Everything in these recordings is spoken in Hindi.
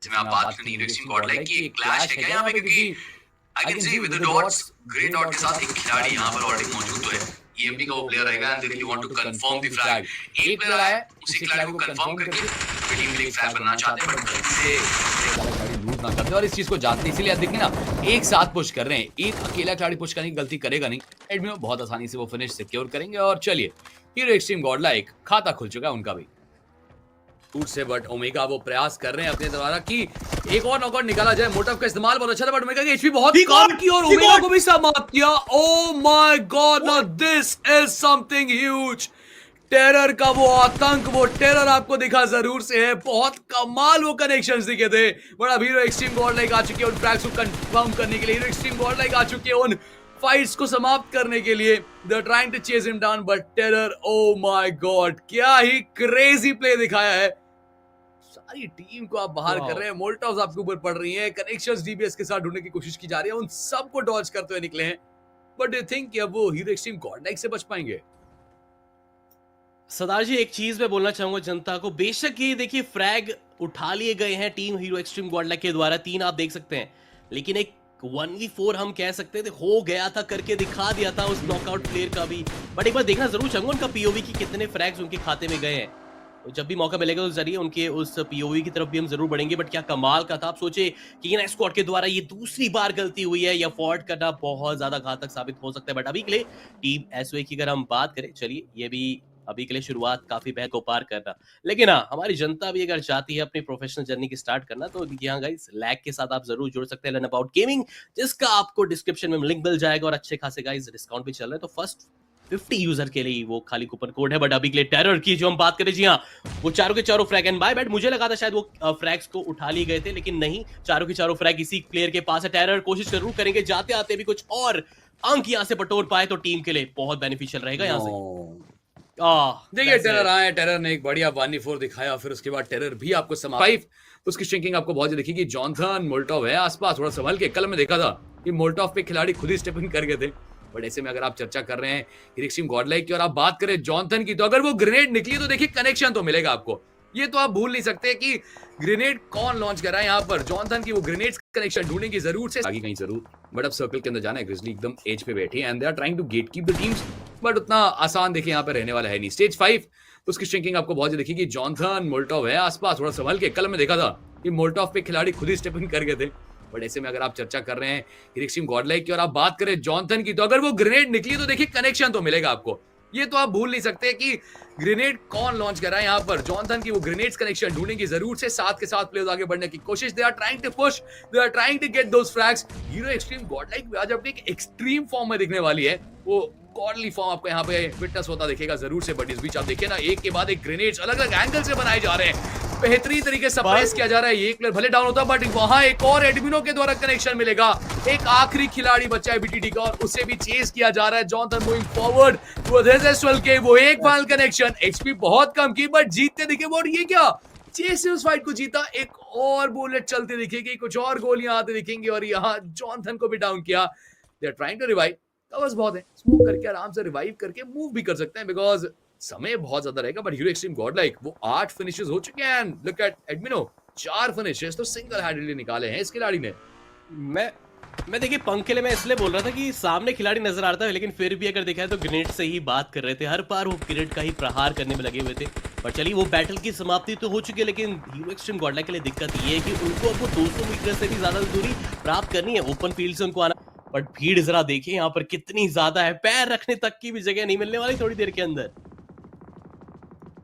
जैसे मैं आप बात करनी यूनिवर्सिटी गॉड लाइक की एक क्लैश है क्या यहाँ पे, क्योंकि I can see with the dots grey dot के साथ एक खिलाड़ी यहाँ पर ऑलरेडी मौजूद तो है। ईएमपी का वो प्लेयर रहेगा and they really want to confirm the flag. एक प्लेयर आया है, उसी खिलाड़ी को कंफर्म करके टीम के लिए फ्लैग बनना चाहते हैं, बट से खिलाड़ी लूज ना करते और इस चीज को जानते, इसीलिए आप देखिए ना एक साथ पुश कर रहे हैं। एक अकेला खिलाड़ी पुश करने की गलती करेगा नहीं, एडमिनो बहुत आसानी से वो फिनिश सिक्योर करेंगे। और चलिए हीरो एक्सट्रीम गॉड लाइक खाता खुल चुका है उनका भी से, बट ओमेगा वो प्रयास कर रहे हैं अपने द्वारा कि एक और नॉकआउट निकाला जाए। मोटिव का इस्तेमाल बहुत अच्छा था, बट ओमेगा की एचपी बहुत कम की और ओमेगा को भी समाप्त किया। ओह my God, now this is something huge. Terror का वो आतंक, वो टेरर आपको दिखा जरूर से है, बहुत कमाल वो कनेक्शंस दिखे थे। बट अब हीरो एक्सट्रीम गॉड लाइक आ चुकी है उन ट्रैक्स को कंफर्म करने के लिए। हीरो एक्सट्रीम गॉड लाइक आ चुकी है उन फाइट्स को समाप्त करने के लिए। They are trying to chase him down, but terror, oh my god, क्या ही क्रेजी प्ले दिखाया है। सारी टीम को आप बाहर कर रहे हैं, मोल्टोव्स आपके ऊपर पड़ रही हैं, कनेक्शंस डीबीएस के साथ ढूंढने की कोशिश की जा रही है, उन सबको डॉज करते हुए निकले हैं। बट डू यू थिंक कि अब वो हीरो एक्सट्रीम गॉड लाइक से बच पाएंगे? सरदार जी, एक चीज मैं बोलना चाहूंगा जनता को, बेशक ये देखिए फ्रैग उठा लिए गए हैं team hero extreme God like के द्वारा, 3 आप देख सकते हैं, लेकिन एक 1v4 हम कह सकते थे हो गया था, करके दिखा दिया था उस नॉकआउट प्लेयर का भी। बट एक बार देखना जरूर चाहूंगा उनका पीओवी की कितने फ्रैग्स उनके खाते में गए हैं। तो जब भी मौका मिलेगा उस जरिए उनके उस पीओवी की तरफ भी हम जरूर बढ़ेंगे। बट क्या कमाल का था, आप सोचे कि इन स्क्वाड के द्वारा ये दूसरी बार गलती हुई है, या फॉर्ट करना बहुत ज्यादा घातक साबित हो सकता है। बट अभी के लिए टीम एसओए की अगर हम बात करें, चलिए ये भी अभी के लिए शुरुआत काफी बेहद को पार करना, लेकिन हाँ हमारी जनता भी अगर चाहती है अपनी प्रोफेशनल जर्नी की स्टार्ट करना, तो यहाँ गाइस लैग के साथ आप जरूर जुड़ सकते हैं लर्न अबाउट गेमिंग, जिसका आपको डिस्क्रिप्शन में लिंक मिल जाएगा और अच्छे खासे गाइस डिस्काउंट भी चल रहा है। तो फर्स्ट 50 यूजर के लिए वो खाली कूपन कोड है। बट अभी के लिए टेरर की जो हम बात करें, जी हाँ, वो चारों के चारों फ्रैग, एंड बाय बैट मुझे लगा था शायद वो फ्रैग्स को उठा लिए गए थे, लेकिन नहीं, चारों के चारों फ्रैग इसी प्लेयर के पास है। टेरर कोशिश जरूर करेंगे जाते आते भी कुछ और अंक यहाँ से बटोर पाए तो टीम के लिए बहुत बेनिफिशियल रहेगा यहाँ से। देखिए टेरर आए, टेरर ने एक बढ़िया 1v4 दिखाया, फिर उसके बाद टेरर भी आपको समाप्त। तो उसकी श्रिंकिंग आपको बहुत दिखी कि जॉनथन मोल्टोव है आसपास, थोड़ा संभल के। कल में देखा था कि मोल्टोव पे खिलाड़ी खुद ही स्टेप इन कर गए थे। बट ऐसे में अगर आप चर्चा कर रहे हैं हीरो एक्सट्रीम गॉड लाइक की और आप बात करें जॉनथन की, तो अगर वो ग्रेनेड निकली तो देखिए कनेक्शन तो मिलेगा आपको। ये तो आप भूल नहीं सकते कि ग्रेनेड कौन लॉन्च कर रहा है यहाँ पर। जॉनथन की वो ग्रेनेड कनेक्शन ढूंढने की जरूर से आगे कहीं जरूर। बट अब सर्कल के अंदर जाना है, ग्रिजली एकदम एज पे बैठी है and they are trying to get keep the teams, but उतना आसान देखिए यहाँ पे रहने वाला है नहीं। स्टेज 5 तो उसकी श्रिंकिंग आपको बहुत दिखी कि जॉनथन मोल्टोव है आसपास, थोड़ा संभल के। कल में देखा था कि मोल्टोव पे खिलाड़ी खुद ही स्टेप इन कर गए थे। बट ऐसे में अगर आप चर्चा कर रहे हैं हीरो एक्सट्रीम गॉड लाइक की और आप बात करें जॉनथन की, तो अगर वो ग्रेनेड निकली तो देखिए कनेक्शन तो मिलेगा आपको। ये तो आप भूल नहीं सकते कि ग्रेनेड कौन लॉन्च कर रहा है यहाँ पर। जॉनथन की वो ग्रेनेड्स कनेक्शन ढूंढने की जरूर से, साथ के साथ प्लेयर्स आगे बढ़ने की कोशिश। They are trying to push, they are trying to get those frags. Hero extreme God like आज अपनी एक एक्सट्रीम फॉर्म में दिखने वाली है, वो गॉडली फॉर्म आपको यहाँ पे विटनेस होता दिखेगा जरूर से। बट इस बीच आप देखिए ना, एक के बाद एक ग्रेनेड्स अलग अलग एंगल से बनाए जा रहे हैं, बेहतरीन तरीके से प्रेस किया जा रहा है। ये प्लेयर भले डाउन होता, बट वहां एक और एडमिनो के द्वारा कनेक्शन मिलेगा। एक आखिरी खिलाड़ी बचा है बीटीटी का और उसे भी चेस किया जा रहा है। Jonathan moving forward with his SL के वो एक फाइनल कनेक्शन, एक्सपी बहुत कम की बट जीतते दिखे। और ये क्या चेस से उस फाइट को जीता, एक और बुलेट चलते दिखेगी, कुछ और गोलियां आते दिखेंगी और यहाँ जॉनथन को भी डाउन किया। They are trying to revive, covers बहुत है, स्मोक करके आराम से रिवाइव करके मूव भी कर सकते हैं बिकॉज समय बहुत ज्यादा रहेगा। But hero extreme God like वो 8 फिनिशेस हो चुके हैं। लुक एट एडमिनो, 4 फिनिशेस तो सिंगल हैंडली निकाले हैं इस खिलाड़ी ने। मैं देखिए पंख के लिए मैं इसलिए बोल रहा था कि सामने खिलाड़ी नजर आ रहा था, लेकिन फिर भी अगर देखा है तो ग्रेनेड से ही बात कर रहे थे, हर बार वो ग्रेनेड का ही प्रहार करने में लगे हुए थे। पर चलिए वो बैटल की समाप्ति तो हो चुकी है, लेकिन हीरो एक्सट्रीम गॉड लाइक के लिए दिक्कत ये है कि उनको अब 200 मीटर से भी ज्यादा दूरी प्राप्त करनी है, ओपन फील्ड से उनको आना। बट भीड़ जरा देखिए यहाँ पर कितनी ज्यादा है, पैर रखने तक की भी जगह नहीं मिलने वाली थोड़ी देर के अंदर।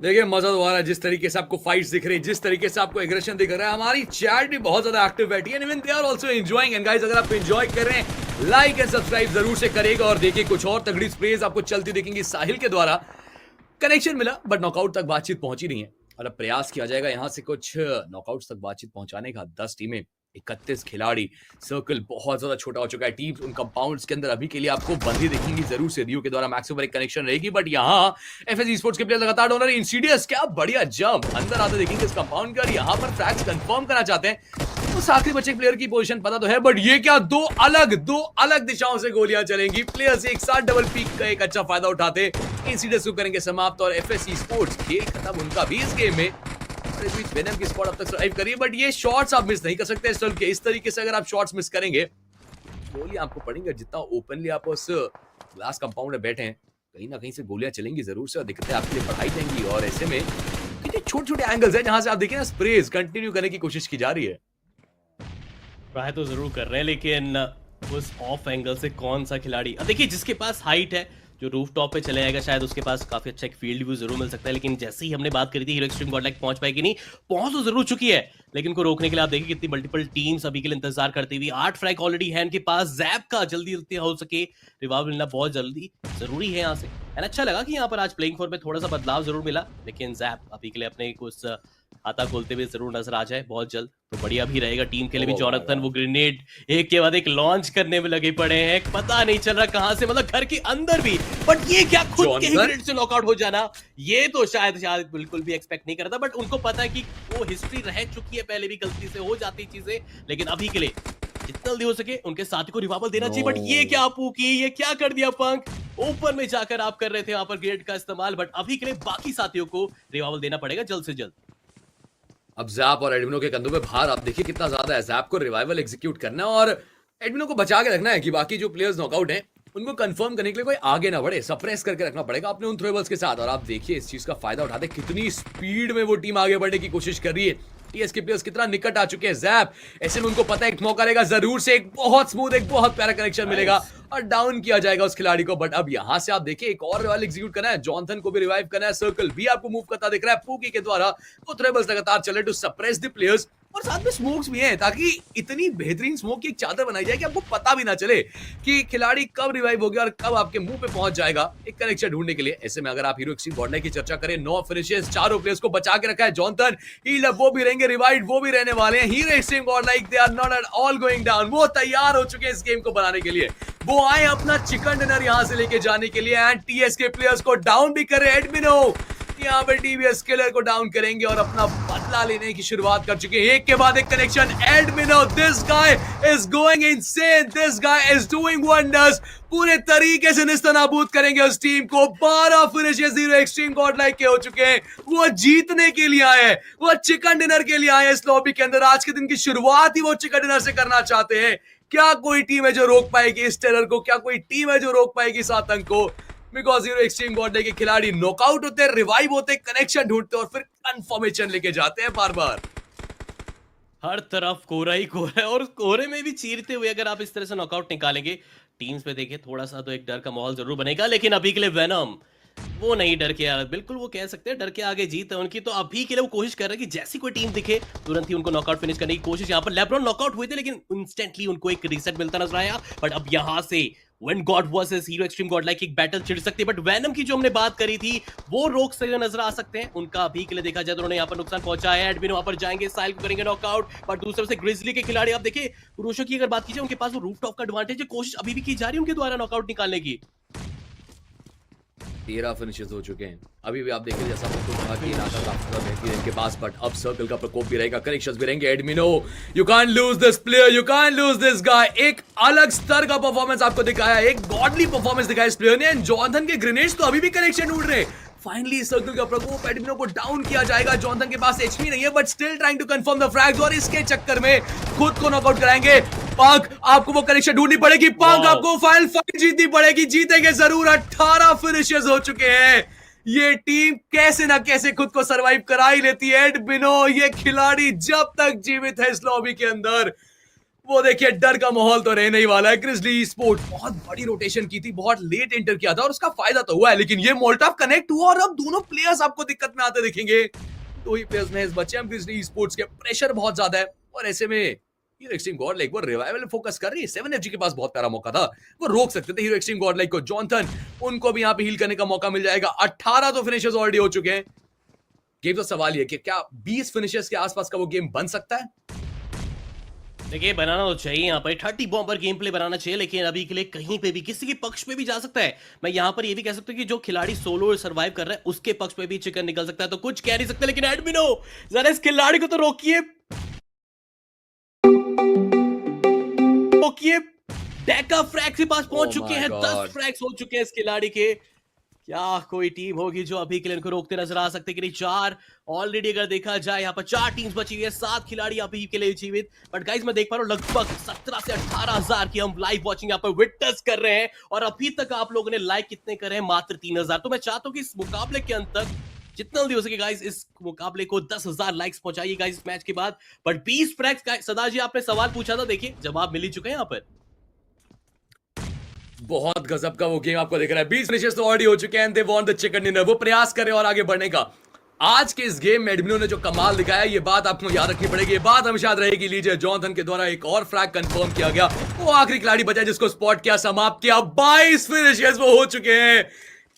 देखिए मजा तो आ रहा है जिस तरीके से आपको फाइट्स दिख रही है, जिस तरीके से आपको एग्रेशन दिख रहा है। हमारी चैट भी बहुत ज्यादा एक्टिव बैठी है, even they are also enjoying. And guys अगर आप एंजॉय कर रहे हैं, लाइक एंड सब्सक्राइब जरूर से करेगा। और देखिए कुछ और तगड़ी स्प्रेज आपको चलती दिखेंगी। साहिल के द्वारा कनेक्शन मिला बट नॉकआउट तक बातचीत पहुंची नहीं है, और अब प्रयास किया जाएगा यहां से कुछ नॉकआउट तक बातचीत पहुंचाने का। 10 टीमें, 31 खिलाड़ी, सर्कल बहुत ज्यादा छोटा हो चुका है। टीम्स उन कंपाउंड्स के अंदर अभी के लिए आपको बंदी दिखेंगी जरूर से। रियो के द्वारा मैक्स ओवर एक कनेक्शन रहेगी, बट यहाँ एफएस स्पोर्ट्स के प्लेयर लगातार डोनर इंसीडियस, क्या बढ़िया जंप अंदर आते दिखेंगे इस कंपाउंड का। यहाँ पर फ्रैग्स कंफर्म करना चाहते हैं, उस आखिरी बचे प्लेयर की पोजीशन पता तो है, बट ये क्या दो अलग दिशाओं से गोलियां चलेंगी। प्लेयर्स एक साथ डबल पीक का एक अच्छा फायदा उठाते इंसीडियस को करेंगे समाप्त, और एफएस स्पोर्ट्स खेल खत्म उनका भी इस गेम में। और इस बीच वेनम की स्क्वाड अब तक सर्वाइव करी है, बट ये शॉट्स आप मिस नहीं कर सकते एस्ट्रल के। इस तरीके से अगर आप शॉट्स मिस करेंगे गोली आपको पड़ेंगे। जितना ओपनली आप उस ग्लास कंपाउंड में बैठे हैं कहीं ना कहीं से गोलियां चलेंगी जरूर से और दिक्कतें आपके लिए बढ़ाई जाएंगी। और ऐसे में कितने छोटे छोटे एंगल्स हैं जहां से आप देखिए ना स्प्रेज कंटिन्यू करने की कोशिश की जा रही है। ट्राई तो जरूर कर रहे हैं, लेकिन उस ऑफ एंगल से कौन सा खिलाड़ी, अब देखिए जिसके पास हाइट है जो रूफ टॉप पे चले जाएगा शायद उसके पास काफी अच्छा एक फील्ड व्यू जरूर मिल सकता है। लेकिन जैसे ही हमने बात करी थी हीरो एक्सट्रीम गॉडलाइक पहुंच पाएगी नहीं, पहुंच तो जरूर चुकी है, लेकिन उनको रोकने के लिए आप देखिए कितनी मल्टीपल टीम्स अभी के लिए इंतजार करती हुई। 8 फ्रैग ऑलरेडी है इनके पास, जैप का जल्दी जल्दी हो सके रिवाइव मिलना बहुत जल्दी जरूरी है यहाँ से। एंड अच्छा लगा कि यहाँ पर आज प्लेइंग फॉर्म में थोड़ा सा बदलाव जरूर मिला, लेकिन जैप अभी के लिए अपने कुछ खाता खोलते हुए जरूर नजर आ जाए बहुत जल्द तो बढ़िया भी रहेगा टीम के लिए भी। जॉनथन वो ग्रेनेड एक के बाद एक लॉन्च करने में लगे पड़े हैं, पता नहीं चल रहा कहां से, मतलब घर के अंदर भी, बट ये क्या खुद के ही ग्रेनेड से नॉकआउट हो जाना, ये तो शायद बिल्कुल भी एक्सपेक्ट नहीं करता। बट उनको पता है कि वो हिस्ट्री रह चुकी है, पहले भी गलती से हो जाती चीजें, लेकिन अभी के लिए जितना जल्दी हो सके उनके साथी को रिवाइवल देना चाहिए। बट ये क्या पूकी, ये क्या कर दिया पंख, ओपन में जाकर आप कर रहे थे वहां पर ग्रेनेड का इस्तेमाल, बट अभी के लिए बाकी साथियों को रिवाइवल देना पड़ेगा जल्द से जल्द। अब जैप और एडमिनो के कंधों पे भार आप देखिए कितना ज्यादा है। जैप को रिवाइवल एग्जीक्यूट करना है और एडमिनो को बचा के रखना है कि बाकी जो प्लेयर्स नॉकआउट हैं उनको कंफर्म करने के लिए कोई आगे ना बढ़े, सप्रेस करके रखना पड़ेगा अपने उन थ्रोएबल्स के साथ। और आप देखिए इस चीज का फायदा उठाते कितनी स्पीड में वो टीम आगे बढ़ने की कोशिश कर रही है। टीएस के प्लेयर्स कितना निकट आ चुके हैं जैप, ऐसे में उनको पता है एक मौका रहेगा जरूर से, एक बहुत स्मूथ एक बहुत प्यारा कनेक्शन मिलेगा और डाउन किया जाएगा उस खिलाड़ी को। बट अब यहां से आप देखिए एक और रिवाइवल एग्जीक्यूट करना है, जॉनथन को भी रिवाइव करना है, सर्कल भी आपको मूव करता दिख रहा है पूकी के द्वारा। वो थ्रोएबल्स लगातार चल रहे टू सप्रेस द प्लेयर्स और साथ में स्मोक्स भी हैं ताकि इतनी बेहतरीन स्मोक की एक चादर बनाई जाए कि आपको पता भी ना चले कि खिलाड़ी कब रिवाइव हो गया और कब आपके मुंह पे पहुंच जाएगा एक कनेक्शन ढूंढने के लिए। ऐसे में अगर आप हीरो एक्सट्रीम गॉडलाइक की चर्चा करें, 9 फिनिशेस, चारों प्लेयर्स को बचा के रखा है जॉनथन, हील अप वो भी रहेंगे, रिवाइव वो भी रहने वाले हैं। Hero Extreme Godlike they are not at all going down, वो तैयार हो चुके हैं इस गेम को बनाने के लिए। वो आए अपना चिकन डिनर यहां से लेके जाने के लिए एंड टीएस के प्लेयर्स को डाउन भी कर रहे हैं। एडमिनो यहाँ पे टीवीएस किलर को डाउन करेंगे और अपना बदला लेने की शुरुआत कर चुके हैं। एक के बाद एक कनेक्शन, एडमिनो this guy is going insane, this guy is doing wonders, पूरे तरीके से निस्तनाबूद करेंगे उस टीम को। 12 फिनिशेस हीरो एक्सट्रीम गॉडलाइक के हो चुके हैं, वो जीतने के लिए आए हैं, वो चिकन डिनर के लिए आए हैं इस लॉबी के अंदर। आज के दिन की शुरुआत ही वो चिकन डिनर से करना चाहते हैं। क्या कोई टीम है जो रोक पाएगी इस टेरर को, क्या कोई टीम है जो रोक पाएगी इस आतंक को? बिकॉज हीरो एक्सट्रीम गॉडलाइक के खिलाड़ी नॉकआउट होते हैं, रिवाइव होते हैं, कनेक्शन ढूंढते हैं और फिर कंफर्मेशन लेके जाते हैं बार बार। हर तरफ कोहरा ही कोहरा है और कोहरे में भी चीरते हुए अगर आप इस तरह से नॉकआउट निकालेंगे टीम्स पे देखिए थोड़ा सा तो एक डर का माहौल जरूर बनेगा। लेकिन अभी के लिए वेनम वो नहीं डर के, बिल्कुल वो कह सकते हैं डर के आगे जीत है उनकी। तो अभी के लिए वो कोशिश कर रहे हैं कि जैसी कोई टीम दिखे तुरंत ही उनको नॉकआउट फिनिश करने की कोशिश। यहाँ पर लेब्रॉन नॉकआउट हुए थे लेकिन इंस्टेंटली उनको एक रीसेट मिलता नजर आया। बट अब यहाँ से When God versus Hero Extreme Godlike एक बैटल छिड़ सकती है। बट वैनम की जो हमने बात करी थी वो रोक से नजर आ सकते हैं, उनका अभी के लिए देखा जाए तो उन्होंने यहाँ पर नुकसान पहुंचाया है। एडमिन वहां पर जाएंगे, साइल को करेंगे नॉकआउट। बट दूसरे से ग्रिजली के खिलाड़ी आप देखिए पुरुषों की अगर बात की जाए उनके पास वो रूफ टॉप का एडवांटेज है, कोशिश अभी भी की जा रही है उनके द्वारा नॉकआउट निकालने की। 13 फिनिशेस हो चुके हैं। अभी भी आप देखिए जैसा इनके पास, बट अब सर्कल का प्रकोप भी रहेगा, कनेक्शंस भी रहेंगे। एडमिनो you can't lose this player, you can't lose this guy. एक अलग स्तर का परफॉर्मेंस आपको दिखाया, एक गॉडली परफॉर्मेंस दिखाया इस प्लेयर ने। जॉनथन के ग्रेनेड्स तो अभी भी कनेक्शन ढूंढ रहे हैं। फाइनली सर्कल का प्रकोप, एडमिनो को डाउन किया जाएगा। जॉनथन के पास एचपी नहीं है but still trying to confirm the frags और इसके चक्कर में खुद को नॉकआउट कराएंगे। पंक आपको वो कनेक्शन ढूंढनी पड़ेगी, पंक आपको फाइनल फाइट जीतनी पड़ेगी, जीतेंगे जरूर। 18 फिनिशेस हो चुके हैं। ये टीम कैसे ना कैसे खुद को सरवाइव करा ही लेती है। एडमिनो ये खिलाड़ी जब तक जीवित है इस लॉबी के अंदर, वो देखिए डर का माहौल तो रहने ही वाला है। ग्रिजली स्पोर्ट बहुत बड़ी रोटेशन की थी, बहुत लेट एंटर किया था और उसका फायदा तो हुआ है, लेकिन ये मोल्टॉव कनेक्ट हुआ और अब दोनों प्लेयर्स आपको दिक्कत में आते दिखेंगे। दो ही प्लेयर्स में बचे हम ग्रिजली स्पोर्ट्स के, प्रेशर बहुत ज्यादा है और ऐसे में हीरो एक्सट्रीम गॉडलाइक वो रिवाइवल फोकस कर रही है। 7FG के पास बहुत प्यारा मौका था, वो रोक सकते थे हीरो एक्सट्रीम गॉडलाइक को। जॉनथन उनको भी यहाँ पे हील करने का मौका मिल जाएगा। 18 तो फिनिशेस ऑलरेडी हो चुके हैं। गेम तो सवाल ये कि क्या 20 फिनिशेस के आसपास का वो गेम बन सकता है? देखिए बनाना तो चाहिए, यहाँ पर 30 बॉम्बर गेम प्ले बनाना चाहिए, लेकिन अभी के लिए कहीं पे भी किसी के पक्ष पे भी जा सकता है। मैं यहाँ पर ये भी कह सकता हूँ कि जो खिलाड़ी सोलो सर्वाइव कर रहा है उसके पक्ष पे भी चिकन निकल सकता है, तो कुछ कह नहीं सकते। लेकिन एडमिनो जरा इस खिलाड़ी को तो रोकिए, डेका फ्रैग के पास पहुंच चुके हैं। 10 फ्रैग्स हो चुके हैं इस खिलाड़ी के। क्या कोई टीम होगी जो अभी के लिए इनको रोकते नजर आ सकते कि नहीं? 4 ऑलरेडी अगर देखा जाए यहाँ पर 4 टीम्स बची हुई है, 7 खिलाड़ी अभी के लिए जीवित। बट गाइस मैं देख पा रहा हूँ लगभग 17 से 18,000 की हम लाइव वॉचिंग यहाँ पर विटनेस कर रहे हैं और अभी तक आप लोगों ने लाइक कितने करे हैं? मात्र 3,000। तो मैं चाहता हूँ कि इस मुकाबले के अंतर जितना जल्दी हो सके गाइस इस मुकाबले को 10,000 लाइक्स पहुंचाइए गाइस इस मैच के बाद। बट 20 फ्रैग्स सदा जी आपने सवाल पूछा था, देखिए जवाब मिल ही चुका है यहाँ पर। बहुत गजब का वो गेम आपको दिख रहा है। 20 फिनिशेस तो ऑलरेडी हो चुके हैं। They want the chicken dinner. वो प्रयास कर रहे हैं और आगे बढ़ने का। आज के इस गेम में एडमिनो ने जो कमाल दिखाया, ये बात आपको याद रखनी पड़ेगी। ये बात हमेशा याद रहेगी। लीजिए, जॉनथन के द्वारा एक और फ्रैग कंफर्म किया गया। वो आखिरी खिलाड़ी बचा जिसको स्पॉट किया, समाप्त किया। 22 फिनिशेस वो हो चुके हैं।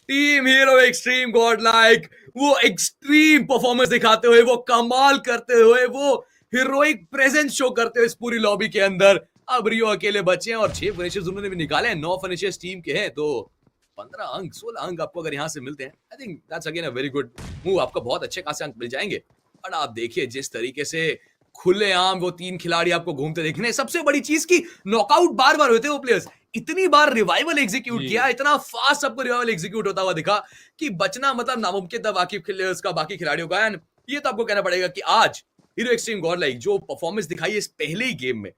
Team hero extreme God like वो एक्सट्रीम परफॉर्मेंस दिखाते हुए, वो कमाल करते हुए, वो हीरोइक प्रेजेंस शो करते हुए इस पूरी लॉबी के अंदर। अब रियो अकेले बचे हैं और 6 फिनिशेस उन्होंने भी निकाले हैं। 9 फिनिशेस टीम के हैं, तो 15 अंक 16 अंक आपको अगर यहां से मिलते हैं, I think that's again a very good move. आपको बहुत अच्छे खासे अंक मिल जाएंगे। और आप देखिए जिस तरीके से खुलेआम वो 3 खिलाड़ी आपको घूमते देखने। सबसे बड़ी चीज की नॉकआउट बार बार होते हैं वो प्लेयर्स। इतनी बार रिवाइवल एग्जीक्यूट जी। किया, इतना फास्ट सबको रिवाइवल एग्जीक्यूट होता हुआ दिखा कि बचना मतलब नामुमकिन था बाकी प्लेयर्स का, बाकी खिलाड़ियों का। एंड ये तो आपको कहना पड़ेगा कि आज हीरो एक्सट्रीम गॉड लाइक जो परफॉर्मेंस दिखाई है इस पहले ही गेम में,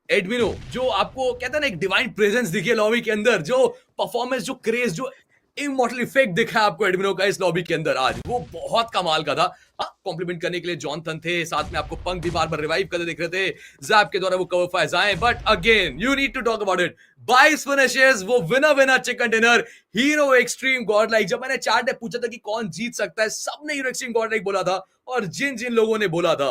एडमिनो जो आपको कहता है ना एक डिवाइन प्रेजेंस दिखी है लॉबी के अंदर, जो परफॉर्मेंस, जो क्रेज, जो इमॉर्टल इफेक्ट दिखा है आपको एडमिनो का इस लॉबी के अंदर आज, वो बहुत कमाल का था। हाँ, कॉम्प्लीमेंट करने के लिए जॉनथन थे, साथ में आपको पंक भी बार बार रिवाइव करते दिख रहे थे। जैप के द्वारा वो कवर फायर्स आए, but again you need to talk about it. 22 finishes, वो winner chicken dinner, hero extreme God like. जब मैंने चैट में पूछा था कि कौन जीत सकता है, सबने हीरो एक्सट्रीम गॉड लाइक बोला था। और जिन जिन लोगों ने बोला था